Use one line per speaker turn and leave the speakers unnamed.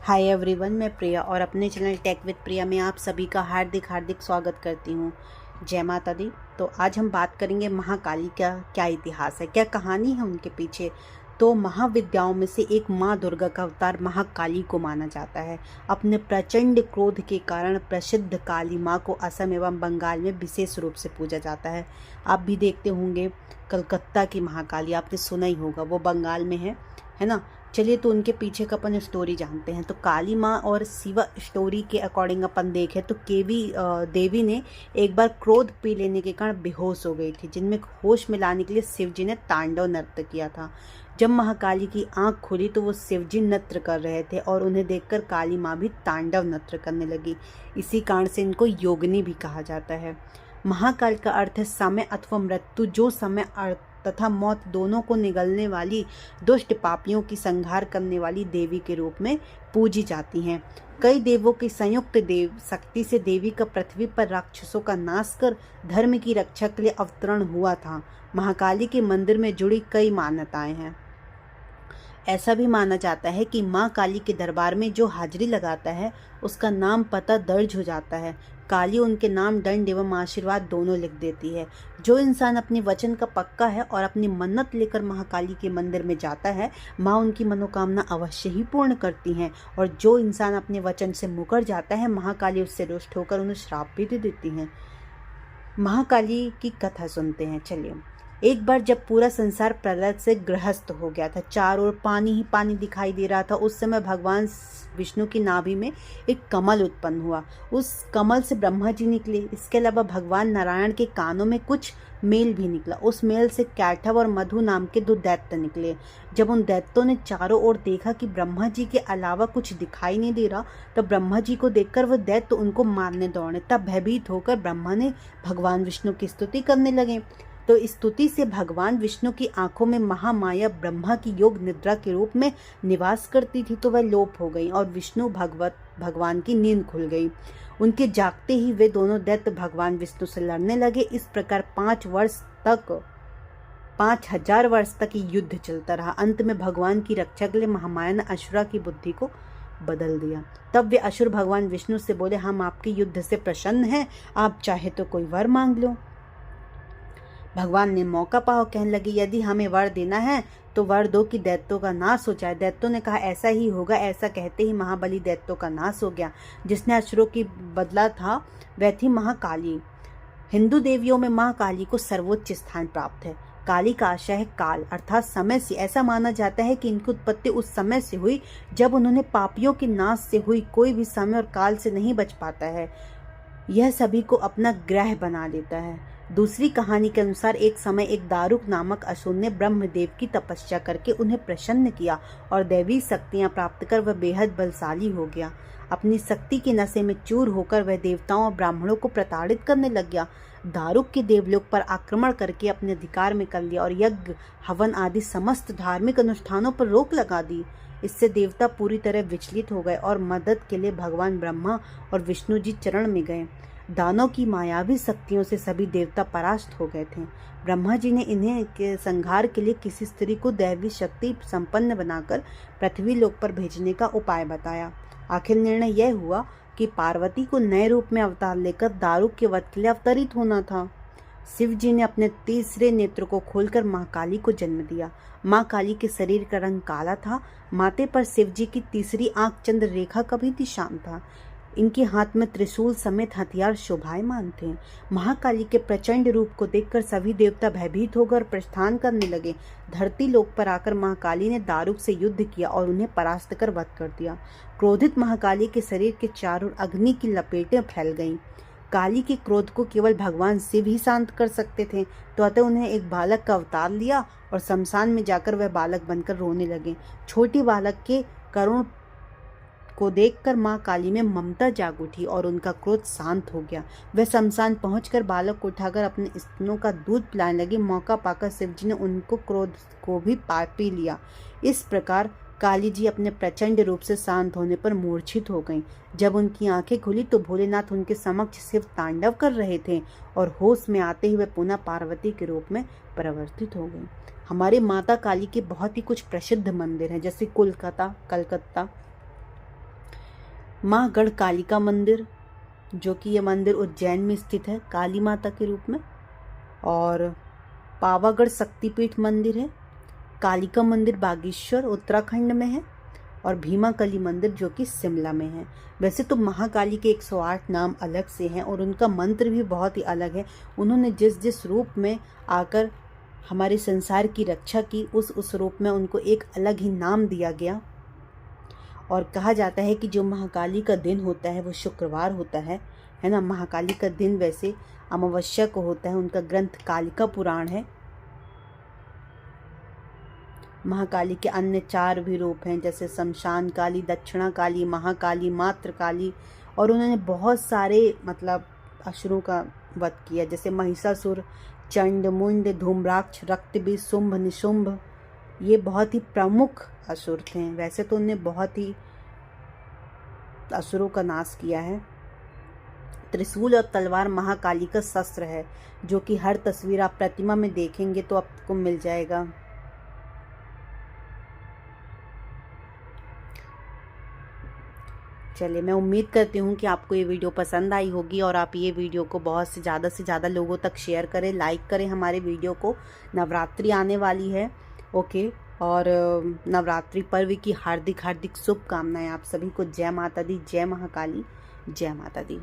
Hi everyone, मैं प्रिया और अपने चैनल टेक विद प्रिया में आप सभी का हार्दिक हार्दिक स्वागत करती हूँ। जय माता दी। तो आज हम बात करेंगे महाकाली का क्या इतिहास है, क्या कहानी है उनके पीछे। तो महाविद्याओं में से एक माँ दुर्गा का अवतार महाकाली को माना जाता है। अपने प्रचंड क्रोध के कारण प्रसिद्ध काली माँ को असम एवं बंगाल में विशेष रूप से पूजा जाता है। आप भी देखते होंगे कलकत्ता की महाकाली, आपने सुना ही होगा, वो बंगाल में है ना। चलिए तो उनके पीछे का अपन स्टोरी जानते हैं। तो काली माँ और शिवा स्टोरी के अकॉर्डिंग अपन देखें तो देवी ने एक बार क्रोध पी लेने के कारण बेहोश हो गई थी, जिनमें होश में लाने के लिए शिव जी ने तांडव नृत्य किया था। जब महाकाली की आंख खुली तो वो शिव जी नृत्य कर रहे थे और उन्हें देखकर काली माँ भी तांडव नृत्य करने लगी। इसी कारण से इनको योगिनी भी कहा जाता है। महाकाल का अर्थ है समय अथवा मृत्यु, जो समय तथा मौत दोनों को निगलने वाली दुष्ट पापियों की संहार करने वाली देवी के रूप में पूजी जाती हैं। कई देवों की संयुक्त देव शक्ति से देवी का पृथ्वी पर राक्षसों का नाश कर धर्म की रक्षा के लिए अवतरण हुआ था। महाकाली के मंदिर में जुड़ी कई मान्यताएं हैं। ऐसा भी माना जाता है कि माँ काली के दरबार में जो हाजिरी लगाता है उसका नाम पता दर्ज हो जाता है। काली उनके नाम दंड एवं आशीर्वाद दोनों लिख देती है। जो इंसान अपने वचन का पक्का है और अपनी मन्नत लेकर महाकाली के मंदिर में जाता है, माँ उनकी मनोकामना अवश्य ही पूर्ण करती हैं। और जो इंसान अपने वचन से मुकर जाता है, महाकाली उससे रुष्ट होकर उन्हें श्राप भी दे देती हैं। महाकाली की कथा सुनते हैं। चलिए, एक बार जब पूरा संसार प्रलय से ग्रस्त हो गया था, चारों ओर पानी ही पानी दिखाई दे रहा था, उस समय भगवान विष्णु की नाभि में एक कमल उत्पन्न हुआ। उस कमल से ब्रह्मा जी निकले। इसके अलावा भगवान नारायण के कानों में कुछ मेल भी निकला। उस मेल से कैठव और मधु नाम के दो दैत्य निकले। जब उन दैत्यों ने चारों ओर देखा कि ब्रह्मा जी के अलावा कुछ दिखाई नहीं दे रहा, तब ब्रह्मा जी को देखकर वह दैत्य उनको मारने दौड़े। तब भयभीत होकर ब्रह्मा ने भगवान विष्णु की स्तुति करने लगे। तो इस स्तुति से भगवान विष्णु की आंखों में महामाया ब्रह्मा की योग निद्रा के रूप में निवास करती थी, तो वह लोप हो गई और विष्णु भगवान की नींद खुल गई। उनके जागते ही वे दोनों दैत्य भगवान विष्णु से लड़ने लगे। इस प्रकार 5000 वर्ष तक युद्ध चलता रहा। अंत में भगवान की रक्षा के लिए महामाया ने असुरा की बुद्धि को बदल दिया। तब वे असुर भगवान विष्णु से बोले, हम आपके युद्ध से प्रसन्न हैं, आप चाहे तो कोई वर मांग लो। भगवान ने मौका पाओ कहने लगे, यदि हमें वर देना है तो वर दो कि दैत्यों का नाश हो जाए। दैत्यों ने कहा, ऐसा ही होगा। ऐसा कहते ही महाबली दैत्यों का नाश हो गया। जिसने असुरों की बदला था वह थी महाकाली। हिंदू देवियों में महाकाली को सर्वोच्च स्थान प्राप्त है। काली का आशय है काल अर्थात समय से। ऐसा माना जाता है कि इनकी उत्पत्ति उस समय से हुई जब उन्होंने पापियों के नाश से हुई। कोई भी समय और काल से नहीं बच पाता है, यह सभी को अपना ग्रह बना लेता है। दूसरी कहानी के अनुसार एक समय एक दारुक नामक असुर ने ब्रह्मदेव की तपस्या करके उन्हें प्रसन्न किया और दैवी शक्तियां प्राप्त कर वह बेहद बलशाली हो गया। अपनी शक्ति के नशे में चूर होकर वह देवताओं और ब्राह्मणों को प्रताड़ित करने लग गया। दारुक के देवलोक पर आक्रमण करके अपने अधिकार में कर लिया और यज्ञ, हवन आदि समस्त धार्मिक अनुष्ठानों पर रोक लगा दी। इससे देवता पूरी तरह विचलित हो गए और मदद के लिए भगवान ब्रह्मा और विष्णु जी चरण में गए। दानों की मायावी शक्तियों से सभी देवता परास्त हो गए थे। ब्रह्मा जी ने इन्हें के संहार के लिए किसी स्त्री को दैवी शक्ति संपन्न बनाकर पृथ्वी लोक पर भेजने का उपाय बताया। आखिर निर्णय यह हुआ कि पार्वती को नए रूप में अवतार लेकर दारुक के वध के लिए अवतरित होना था। शिव जी ने अपने तीसरे नेत्र को खोलकर माँ काली को जन्म दिया। माँ काली के शरीर का रंग काला था। माथे पर शिव जी की तीसरी आंख चंद्र रेखा का भी निशान था। इनके हाथ में त्रिशूल समेत हथियार शोभायमान थे। महाकाली के प्रचंड रूप को देखकर सभी देवता भयभीत होकर प्रस्थान करने लगे। धरती लोक पर आकर महाकाली ने दारुक से युद्ध किया और उन्हें परास्त कर वध कर दिया। क्रोधित महाकाली के शरीर के चारों अग्नि की लपेटें फैल गईं। काली के क्रोध को केवल भगवान शिव ही शांत कर सकते थे, तो अतः उन्हें एक बालक का अवतार लिया और शमशान में जाकर वह बालक बनकर रोने लगे। छोटी बालक के करुण को देखकर माँ काली में ममता जाग उठी और उनका क्रोध शांत हो गया। वह शमशान पहुंचकर बालक को उठाकर अपने स्तनों का दूध पिलाने लगी। मौका पाकर शिव जी ने उनको क्रोध को भी पी लिया। इस प्रकार काली जी अपने प्रचंड रूप से शांत होने पर मूर्छित हो गईं। जब उनकी आंखें खुली तो भोलेनाथ उनके समक्ष शिव तांडव कर रहे थे और होश में आते ही वे पुनः पार्वती के रूप में परिवर्तित हो गईं। हमारे माता काली के बहुत ही कुछ प्रसिद्ध मंदिर हैं, जैसे कलकत्ता, माँ गढ़ कालिका मंदिर, जो कि ये मंदिर उज्जैन में स्थित है काली माता के रूप में। और पावागढ़ शक्तिपीठ मंदिर है। कालिका मंदिर बागेश्वर उत्तराखंड में है। और भीमाकली मंदिर जो कि शिमला में है। वैसे तो महाकाली के 108 नाम अलग से हैं और उनका मंत्र भी बहुत ही अलग है। उन्होंने जिस जिस रूप में आकर हमारे संसार की रक्षा की, उस रूप में उनको एक अलग ही नाम दिया गया। और कहा जाता है कि जो महाकाली का दिन होता है वो शुक्रवार होता है ना। महाकाली का दिन वैसे अमावस्या को होता है। उनका ग्रंथ कालिका पुराण है। महाकाली के अन्य 4 भी रूप हैं, जैसे शमशान काली, दक्षिणा काली, महाकाली, मात्र काली। और उन्होंने बहुत सारे असुरों का वध किया, जैसे महिषासुर, चंड, मुंड, धूम्राक्ष, रक्तबीज, शुंभ, निशुंभ। ये बहुत ही प्रमुख असुर थे। वैसे तो उन्होंने बहुत ही असुरों का नाश किया है। त्रिशूल और तलवार महाकाली का शस्त्र है, जो कि हर तस्वीर आप प्रतिमा में देखेंगे तो आपको मिल जाएगा। चलिए, मैं उम्मीद करती हूँ कि आपको ये वीडियो पसंद आई होगी और आप ये वीडियो को बहुत से ज़्यादा लोगों तक शेयर करें, लाइक करें हमारे वीडियो को। नवरात्रि आने वाली है, ओके। और नवरात्रि पर्व की हार्दिक शुभकामनाएं आप सभी को। जय माता दी, जय महाकाली, जय माता दी।